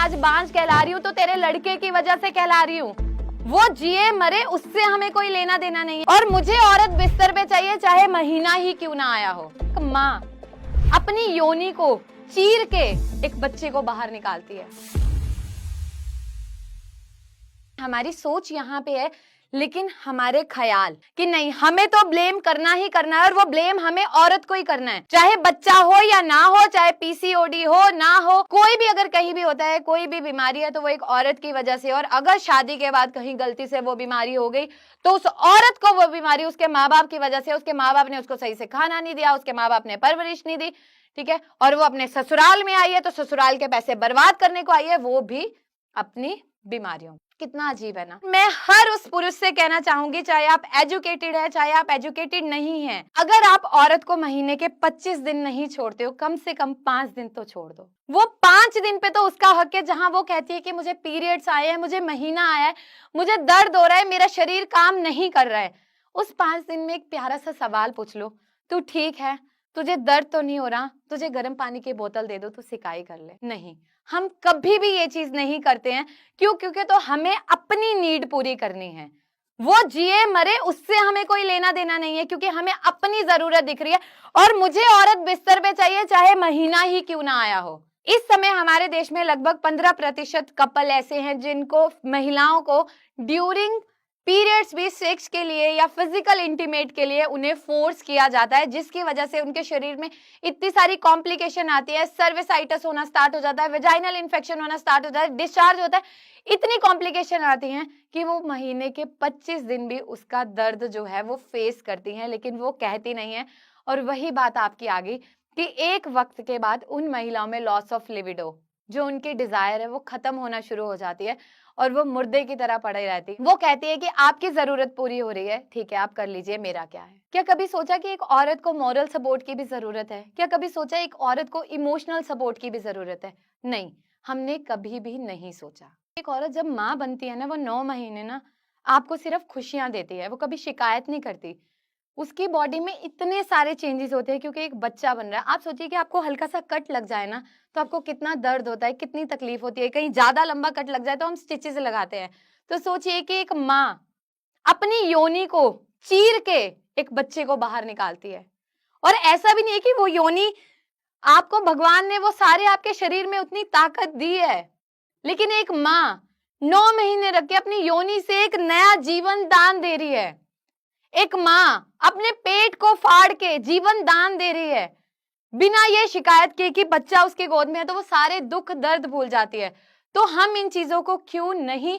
आज बांझ कहला रही हूँ तो तेरे लड़के की वजह से कहला रही हूँ। वो जिए मरे उससे हमें कोई लेना देना नहीं है। और मुझे औरत बिस्तर पे चाहिए चाहे महीना ही क्यों ना आया हो। माँ अपनी योनि को चीर के एक बच्चे को बाहर निकालती है। हमारी सोच यहाँ पे है, लेकिन हमारे ख्याल कि नहीं हमें तो ब्लेम करना ही करना है, और वो ब्लेम हमें औरत को ही करना है। चाहे बच्चा हो या ना हो, चाहे पीसीओडी हो ना हो, कोई भी अगर कहीं भी होता है, कोई भी बीमारी है तो वो एक औरत की वजह से। और अगर शादी के बाद कहीं गलती से वो बीमारी हो गई तो उस औरत को वो बीमारी उसके माँ बाप की वजह से, उसके माँ बाप ने उसको सही से खाना नहीं दिया, उसके माँ बाप ने परवरिश नहीं दी, ठीक है, और वो अपने ससुराल में आई है तो ससुराल के पैसे बर्बाद करने को आई है, वो भी अपनी बीमारियों। कितना अजीब है ना। मैं हर उस पुरुष से कहना चाहूंगी, चाहे आप एजुकेटेड है चाहे आप एजुकेटेड नहीं है, अगर आप औरत को महीने के 25 दिन नहीं छोड़ते हो, कम से कम 5 दिन तो छोड़ दो। वो 5 दिन पे तो उसका हक है जहां वो कहती है कि मुझे पीरियड्स आए हैं, मुझे महीना आया है, मुझे दर्द हो रहा है, मेरा शरीर काम नहीं कर रहा है। उस 5 दिन में एक प्यारा सा सवाल पूछ लो, तू ठीक है, तुझे दर्द तो नहीं हो रहा, तुझे गर्म पानी की बोतल दे दो, तू सिकाई कर ले। नहीं, हम कभी भी ये चीज नहीं करते हैं। क्यों? क्योंकि तो हमें अपनी नीड पूरी करनी है। वो जिए मरे उससे हमें कोई लेना देना नहीं है, क्योंकि हमें अपनी जरूरत दिख रही है। और मुझे औरत बिस्तर पे चाहिए चाहे महीना ही क्यों ना आया हो। इस समय हमारे देश में लगभग 15% कपल ऐसे हैं जिनको, महिलाओं को ड्यूरिंग पीरियड्स भी सेक्स के लिए या फिजिकल इंटीमेट के लिए उन्हें फोर्स किया जाता है, जिसकी वजह से उनके शरीर में इतनी सारी कॉम्प्लिकेशन आती है। सर्विसाइटिस होना स्टार्ट हो जाता है, वेजाइनल इन्फेक्शन होना स्टार्ट हो जाता है, डिस्चार्ज होता है, इतनी कॉम्प्लिकेशन आती हैं कि वो महीने के 25 दिन भी उसका दर्द जो है वो फेस करती हैं, लेकिन वो कहती नहीं है। और वही बात आपकी आ गई कि एक वक्त के बाद उन महिलाओं में लॉस ऑफ लिविडो, जो उनकी डिजायर है वो खत्म होना शुरू हो जाती है और वो मुर्दे की तरह पड़ी रहती है। वो कहती है कि आपकी जरूरत पूरी हो रही है, ठीक है आप कर लीजिए, मेरा क्या है। क्या कभी सोचा कि एक औरत को मॉरल सपोर्ट की भी जरूरत है? क्या कभी सोचा एक औरत को इमोशनल सपोर्ट की भी जरूरत है? नहीं, हमने कभी भी नहीं सोचा। एक औरत जब माँ बनती है ना, वो 9 महीने ना आपको सिर्फ खुशियां देती है, वो कभी शिकायत नहीं करती। उसकी बॉडी में इतने सारे चेंजेस होते हैं क्योंकि एक बच्चा बन रहा है। आप सोचिए कि आपको हल्का सा कट लग जाए ना तो आपको कितना दर्द होता है, कितनी तकलीफ होती है। कहीं ज्यादा लंबा कट लग जाए तो हम स्टिचेस लगाते हैं। तो सोचिए कि एक माँ अपनी योनि को चीर के एक बच्चे को बाहर निकालती है। और ऐसा भी नहीं है कि वो योनि आपको भगवान ने वो सारे आपके शरीर में उतनी ताकत दी है, लेकिन एक माँ 9 महीने रख के अपनी योनि से एक नया जीवन दान दे रही है। एक माँ अपने पेट को फाड़ के जीवन दान दे रही है बिना ये शिकायत के कि बच्चा उसके गोद में है, तो वो सारे दुख दर्द भूल जाती है। तो हम इन चीजों को क्यों नहीं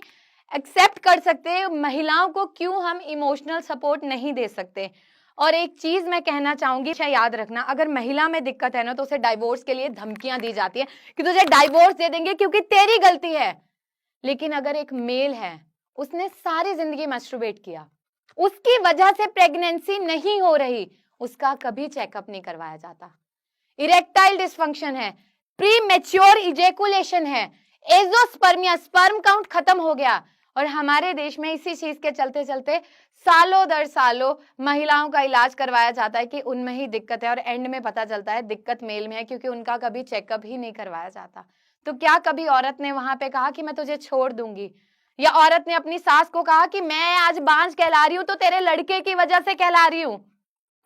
एक्सेप्ट कर सकते? महिलाओं को क्यों हम इमोशनल सपोर्ट नहीं दे सकते? और एक चीज मैं कहना चाहूंगी, याद रखना, अगर महिला में दिक्कत है ना तो उसे डाइवोर्स के लिए धमकियां दी जाती है कि तुझे डाइवोर्स दे देंगे क्योंकि तेरी गलती है। लेकिन अगर एक मेल है, उसने सारी जिंदगी मैस्टरबेट किया, उसकी वजह से प्रेगनेंसी नहीं हो रही, उसका कभी चेकअप नहीं करवाया जाता। इरेक्टाइल डिसफंक्शन है, प्री मैच्योर इजेकुलेशन है, एजोस्पर्मिया, स्पर्म काउंट खत्म हो गया। और हमारे देश में इसी चीज के चलते चलते सालों दर सालों महिलाओं का इलाज करवाया जाता है कि उनमें ही दिक्कत है, और एंड में पता चलता है दिक्कत मेल में है क्योंकि उनका कभी चेकअप ही नहीं करवाया जाता। तो क्या कभी औरत ने वहां पे कहा कि मैं तुझे छोड़ दूंगी? या औरत ने अपनी सास को कहा कि मैं आज बांझ कहला रही हूं तो तेरे लड़के की वजह से कहला रही हूं?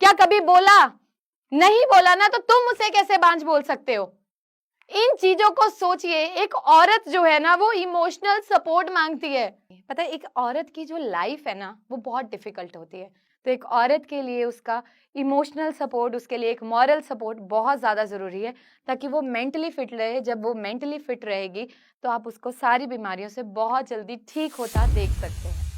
क्या कभी बोला? नहीं बोला ना, तो तुम उसे कैसे बांझ बोल सकते हो? इन चीजों को सोचिए। एक औरत जो है ना वो इमोशनल सपोर्ट मांगती है। पता है एक औरत की जो लाइफ है ना वो बहुत डिफिकल्ट होती है। तो एक औरत के लिए उसका इमोशनल सपोर्ट, उसके लिए एक मॉरल सपोर्ट बहुत ज़्यादा ज़रूरी है, ताकि वो मेंटली फिट रहे। जब वो मेंटली फिट रहेगी तो आप उसको सारी बीमारियों से बहुत जल्दी ठीक होता देख सकते हैं।